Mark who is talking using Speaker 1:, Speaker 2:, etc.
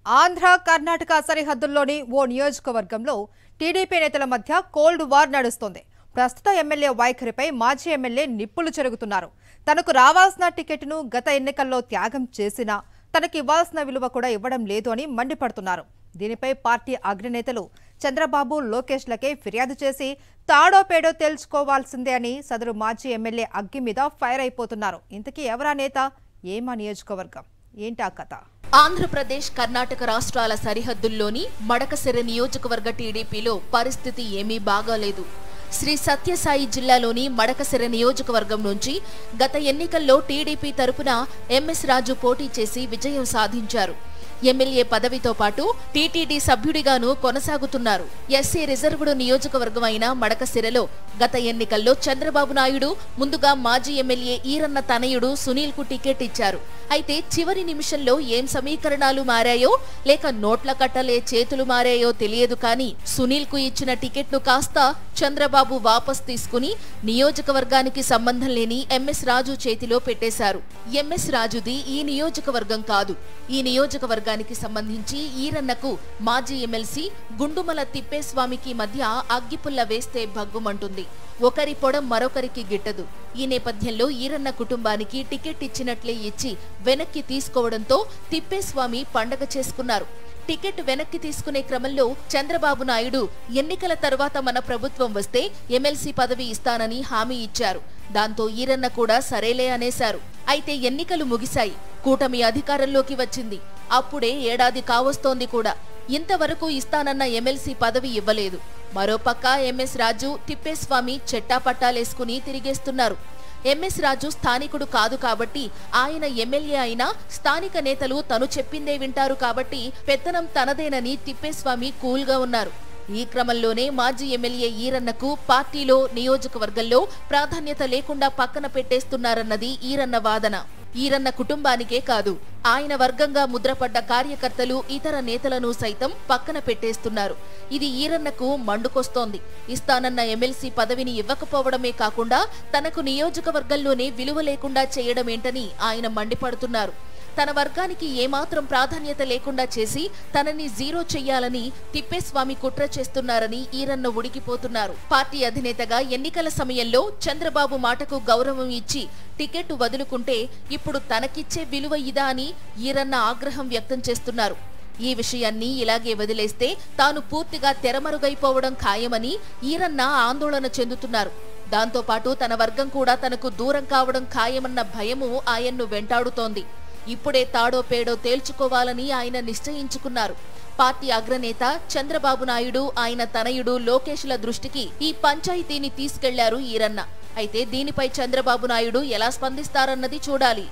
Speaker 1: ఆంధ్ర కర్ణాటక సరిహద్దుల్లోని ఓ నియోజకవర్గంలో టీడీపీ నేతల మధ్య కోల్డ్ వార్ నడుస్తోంది. ప్రస్తుత ఎమ్మెల్యే వైఖరిపై మాజీ ఎమ్మెల్యే నిప్పులు చెరుగుతున్నారు. తనకు రావాల్సిన టికెట్ను గత ఎన్నికల్లో త్యాగం చేసినా తనకు ఇవ్వాల్సిన విలువ కూడా ఇవ్వడం లేదు అని మండిపడుతున్నారు. దీనిపై పార్టీ అగ్రనేతలు చంద్రబాబు, లోకేష్లకే ఫిర్యాదు చేసి తాడో పేడో తేల్చుకోవాల్సిందే అని సదరు మాజీ ఎమ్మెల్యే అగ్గి మీద ఫైర్ అయిపోతున్నారు. ఇంతకీ ఎవరా నేత, ఏమా నియోజకవర్గం, ఏంటా కథ?
Speaker 2: ఆంధ్రప్రదేశ్, కర్ణాటక రాష్ట్రాల సరిహద్దుల్లోని మడకశిర నియోజకవర్గ టీడీపీలో పరిస్థితి ఏమీ బాగాలేదు. శ్రీ సత్యసాయి జిల్లాలోని మడకశిర నియోజకవర్గం నుంచి గత ఎన్నికల్లో టీడీపీ తరపున ఎంఎస్ రాజు పోటీ చేసి విజయం సాధించారు. ఎమ్మెల్యే పదవితో పాటు టీటీడీ సభ్యుడిగాను కొనసాగుతున్నారు. ఎస్సీ రిజర్వ్డ్ నియోజకవర్గం అయిన మడకశిరలో గత ఎన్నికల్లో చంద్రబాబు నాయుడు ముందుగా మాజీ ఎమ్మెల్యే ఈరన్న తనయుడు సునీల్ కు టికెట్ ఇచ్చారు. అయితే చివరి నిమిషంలో ఏం సమీకరణాలు మారాయో లేక నోట్ల కట్టలే చేతులు మారాయో తెలియదు కానీ సునీల్ కు ఇచ్చిన టికెట్ ను కాస్త చంద్రబాబు వాపస్ తీసుకుని నియోజకవర్గానికి సంబంధం లేని ఎంఎస్ రాజు చేతిలో పెట్టేశారు. ఎంఎస్ రాజుది ఈ నియోజకవర్గం కాదు. ఈ నియోజకవర్గానికి సంబంధించి ఈరన్నకు మాజీ ఎమ్మెల్సీ గుండుమల తిప్పేస్వామికి మధ్య అగ్గిపుల్ల వేస్తే భగ్గుమంటుంది. ఒకరి పొడం మరొకరికి గిట్టదు. ఈ నేపథ్యంలో ఈరన్న కుటుంబానికి టికెట్ ఇచ్చినట్లే ఇచ్చి వెనక్కి తీసుకోవడంతో తిప్పేస్వామి పండగ చేసుకున్నారు. టికెట్ వెనక్కి తీసుకునే క్రమంలో చంద్రబాబు నాయుడు ఎన్నికల తర్వాత మన ప్రభుత్వం వస్తే ఎమ్మెల్సీ పదవి ఇస్తానని హామీ ఇచ్చారు. దాంతో ఈరన్న కూడా సరేలే అనేశారు. అయితే ఎన్నికలు ముగిశాయి. కూటమి అధికారంలోకి వచ్చింది. అప్పుడే ఏడాది కావస్తోంది కూడా. ఇంతవరకు ఇస్తానన్న ఎమ్మెల్సీ పదవి ఇవ్వలేదు. మరోపక్క ఎంఎస్ రాజు, తిప్పేస్వామి చెట్టాపట్టాలేసుకుని తిరిగేస్తున్నారు. ఎంఎస్ రాజు స్థానికుడు కాదు కాబట్టి ఆయన ఎమ్మెల్యే అయినా స్థానిక నేతలు తను చెప్పిందే వింటారు కాబట్టి పెత్తనం తనదేనని తిప్పేస్వామి కూల్గా ఉన్నారు. ఈ క్రమంలోనే మాజీ ఎమ్మెల్యే ఈరన్నకు పార్టీలో, నియోజకవర్గంలో ప్రాధాన్యత లేకుండా పక్కన పెట్టేస్తున్నారన్నది ఈరన్న వాదన. ఈరన్న కుటుంబానికే కాదు, ఆయన వర్గంగా ముద్రపడ్డ కార్యకర్తలు, ఇతర నేతలను సైతం పక్కన పెట్టేస్తున్నారు. ఇది ఈరన్నకు మండుకొస్తోంది. ఇస్తానన్న ఎమ్మెల్సీ పదవిని ఇవ్వకపోవడమే కాకుండా తనకు నియోజకవర్గంలోనే విలువ లేకుండా చేయడమేంటని ఆయన మండిపడుతున్నారు. తన వర్గానికి ఏమాత్రం ప్రాధాన్యత లేకుండా చేసి తనని జీరో చెయ్యాలని తిప్పేస్వామి కుట్ర చేస్తున్నారని ఈరన్న ఉడికిపోతున్నారు. పార్టీ అధినేతగా ఎన్నికల సమయంలో చంద్రబాబు మాటకు గౌరవం ఇచ్చి టికెట్ వదులుకుంటే ఇప్పుడు తనకిచ్చే విలువ ఇదా అని ఈరన్న ఆగ్రహం వ్యక్తం చేస్తున్నారు. ఈ విషయాన్ని ఇలాగే వదిలేస్తే తాను పూర్తిగా తెరమరుగైపోవడం ఖాయమని ఈరన్న ఆందోళన చెందుతున్నారు. దాంతోపాటు తన వర్గం కూడా తనకు దూరం కావడం ఖాయమన్న భయము ఆయన్ను వెంటాడుతోంది. ఇప్పుడే తాడో పేడో తేల్చుకోవాలని ఆయన నిశ్చయించుకున్నారు. పార్టీ అగ్రనేత చంద్రబాబు నాయుడు, ఆయన తనయుడు లోకేష్ల దృష్టికి ఈ పంచాయతీని తీసుకెళ్లారు ఈరన్న. అయితే దీనిపై చంద్రబాబు నాయుడు ఎలా స్పందిస్తారన్నది చూడాలి.